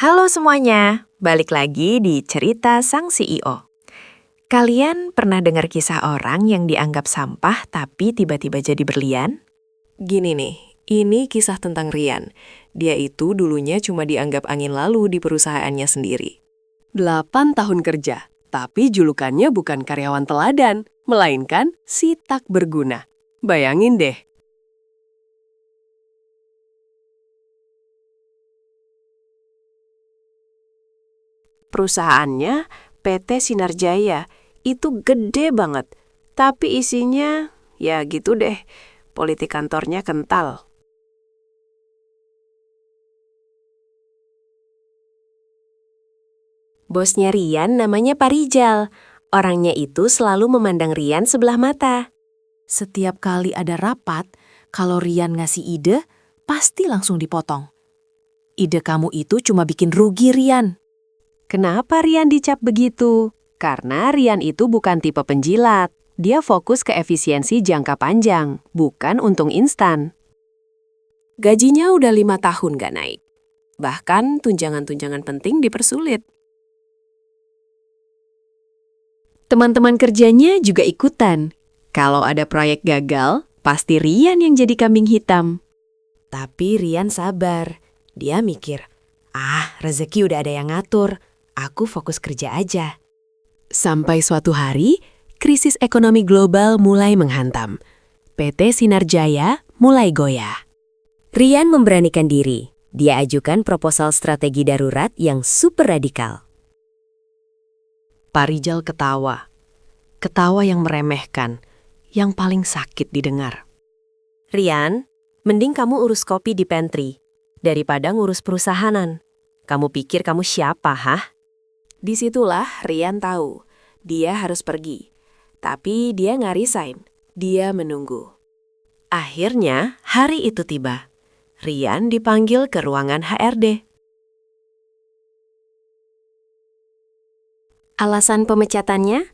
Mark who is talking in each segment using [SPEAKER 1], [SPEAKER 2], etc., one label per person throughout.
[SPEAKER 1] Halo semuanya, balik lagi di Cerita Sang CEO. Kalian pernah dengar kisah orang yang dianggap sampah tapi tiba-tiba jadi berlian?
[SPEAKER 2] Gini nih, ini kisah tentang Rian. Dia itu dulunya cuma dianggap angin lalu di perusahaannya sendiri. 8 tahun kerja, tapi julukannya bukan karyawan teladan, melainkan si tak berguna. Bayangin deh. Perusahaannya PT Sinar Jaya, itu gede banget. Tapi isinya, ya gitu deh, politik kantornya kental.
[SPEAKER 1] Bosnya Rian namanya Pak Rijal. Orangnya itu selalu memandang Rian sebelah mata.
[SPEAKER 3] Setiap kali ada rapat, kalau Rian ngasih ide, pasti langsung dipotong. Ide kamu itu cuma bikin rugi, Rian.
[SPEAKER 1] Kenapa Rian dicap begitu? Karena Rian itu bukan tipe penjilat. Dia fokus ke efisiensi jangka panjang, bukan untung instan.
[SPEAKER 2] Gajinya udah 5 tahun gak naik. Bahkan tunjangan-tunjangan penting dipersulit.
[SPEAKER 1] Teman-teman kerjanya juga ikutan. Kalau ada proyek gagal, pasti Rian yang jadi kambing hitam.
[SPEAKER 3] Tapi Rian sabar. Dia mikir, rezeki udah ada yang ngatur. Aku fokus kerja aja.
[SPEAKER 1] Sampai suatu hari, krisis ekonomi global mulai menghantam. PT Sinar Jaya mulai goyah.
[SPEAKER 4] Rian memberanikan diri. Dia ajukan proposal strategi darurat yang super radikal.
[SPEAKER 2] Pak Rijal ketawa. Ketawa yang meremehkan, yang paling sakit didengar.
[SPEAKER 4] Rian, mending kamu urus kopi di pantry daripada ngurus perusahanan. Kamu pikir kamu siapa, hah?
[SPEAKER 2] Disitulah Rian tahu, dia harus pergi. Tapi dia nggak resign, dia menunggu. Akhirnya hari itu tiba. Rian dipanggil ke ruangan HRD.
[SPEAKER 4] Alasan pemecatannya?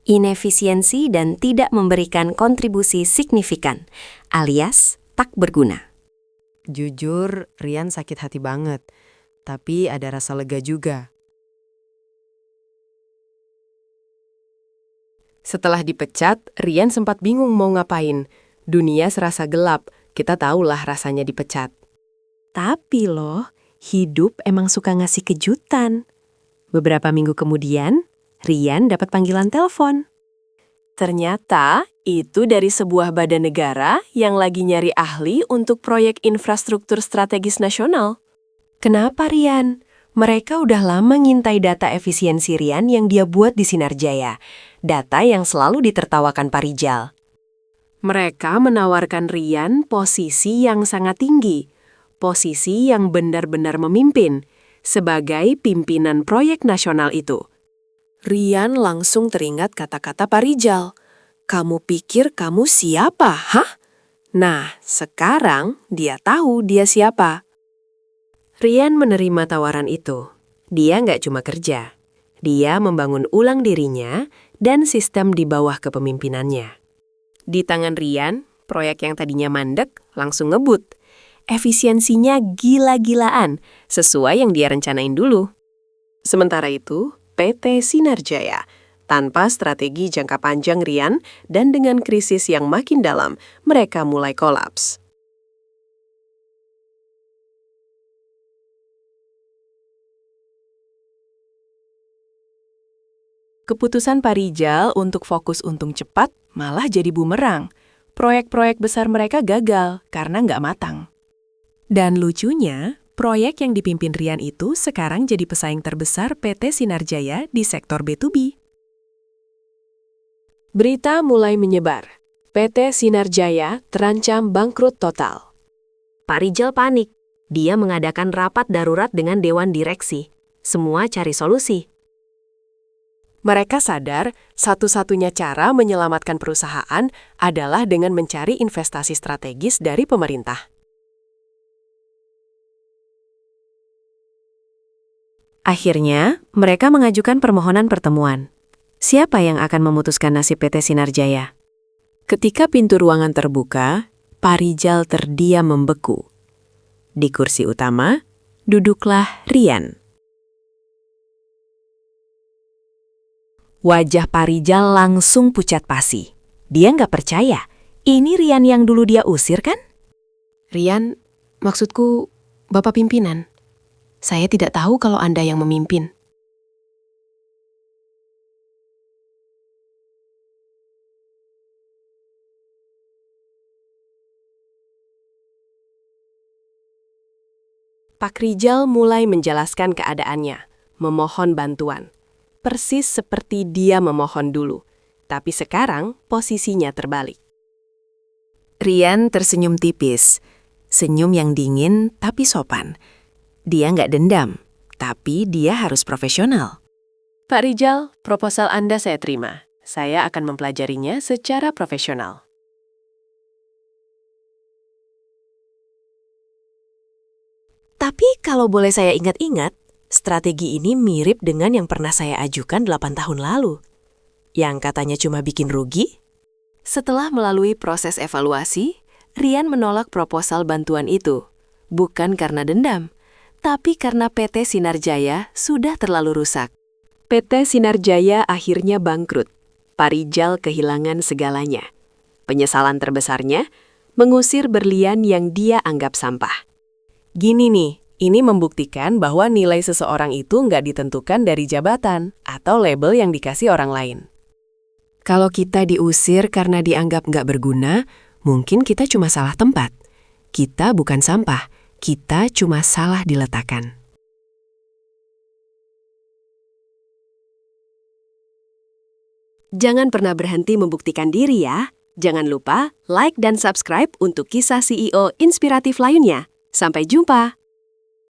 [SPEAKER 4] Inefisiensi dan tidak memberikan kontribusi signifikan, alias tak berguna.
[SPEAKER 2] Jujur, Rian sakit hati banget. Tapi ada rasa lega juga. Setelah dipecat, Rian sempat bingung mau ngapain. Dunia serasa gelap, kita tahulah rasanya dipecat.
[SPEAKER 1] Tapi loh, hidup emang suka ngasih kejutan. Beberapa minggu kemudian, Rian dapat panggilan telepon.
[SPEAKER 2] Ternyata itu dari sebuah badan negara yang lagi nyari ahli untuk proyek infrastruktur strategis nasional.
[SPEAKER 1] Kenapa Rian? Mereka udah lama ngintai data efisiensi Rian yang dia buat di Sinar Jaya. Data yang selalu ditertawakan Pak Rijal.
[SPEAKER 2] Mereka menawarkan Rian posisi yang sangat tinggi. Posisi yang benar-benar memimpin sebagai pimpinan proyek nasional itu. Rian langsung teringat kata-kata Pak Rijal. Kamu pikir kamu siapa, hah? Nah, sekarang dia tahu dia siapa.
[SPEAKER 1] Rian menerima tawaran itu. Dia nggak cuma kerja. Dia membangun ulang dirinya dan sistem di bawah kepemimpinannya.
[SPEAKER 2] Di tangan Rian, proyek yang tadinya mandek langsung ngebut. Efisiensinya gila-gilaan, sesuai yang dia rencanain dulu. Sementara itu, PT Sinar Jaya, tanpa strategi jangka panjang Rian dan dengan krisis yang makin dalam, mereka mulai kolaps. Keputusan Pak Rijal untuk fokus untung cepat malah jadi bumerang. Proyek-proyek besar mereka gagal karena nggak matang. Dan lucunya, proyek yang dipimpin Rian itu sekarang jadi pesaing terbesar PT Sinar Jaya di sektor B2B. Berita mulai menyebar. PT Sinar Jaya terancam bangkrut total.
[SPEAKER 4] Pak Rijal panik. Dia mengadakan rapat darurat dengan Dewan Direksi. Semua cari solusi.
[SPEAKER 2] Mereka sadar satu-satunya cara menyelamatkan perusahaan adalah dengan mencari investasi strategis dari pemerintah.
[SPEAKER 1] Akhirnya, mereka mengajukan permohonan pertemuan. Siapa yang akan memutuskan nasib PT Sinar Jaya? Ketika pintu ruangan terbuka, Pak Rijal terdiam membeku. Di kursi utama, duduklah Rian, Wajah Pak Rijal langsung pucat pasi. Dia nggak percaya. Ini Rian yang dulu dia usir kan?
[SPEAKER 2] Rian, maksudku Bapak pimpinan. Saya tidak tahu kalau Anda yang memimpin. Pak Rijal mulai menjelaskan keadaannya, memohon bantuan. Persis seperti dia memohon dulu, tapi sekarang posisinya terbalik.
[SPEAKER 1] Rian tersenyum tipis. Senyum yang dingin tapi sopan. Dia nggak dendam, tapi dia harus profesional.
[SPEAKER 2] Pak Rijal, proposal Anda saya terima. Saya akan mempelajarinya secara profesional.
[SPEAKER 1] Tapi kalau boleh saya ingat-ingat, strategi ini mirip dengan yang pernah saya ajukan 8 tahun lalu. Yang katanya cuma bikin rugi. Setelah melalui proses evaluasi, Rian menolak proposal bantuan itu. Bukan karena dendam, tapi karena PT Sinarjaya sudah terlalu rusak.
[SPEAKER 2] PT Sinarjaya akhirnya bangkrut. Pak Rijal kehilangan segalanya. Penyesalan terbesarnya, mengusir berlian yang dia anggap sampah. Gini nih, ini membuktikan bahwa nilai seseorang itu nggak ditentukan dari jabatan atau label yang dikasih orang lain. Kalau kita diusir karena dianggap nggak berguna, mungkin kita cuma salah tempat. Kita bukan sampah, kita cuma salah diletakkan. Jangan pernah berhenti membuktikan diri ya. Jangan lupa like dan subscribe untuk kisah CEO inspiratif lainnya. Sampai jumpa!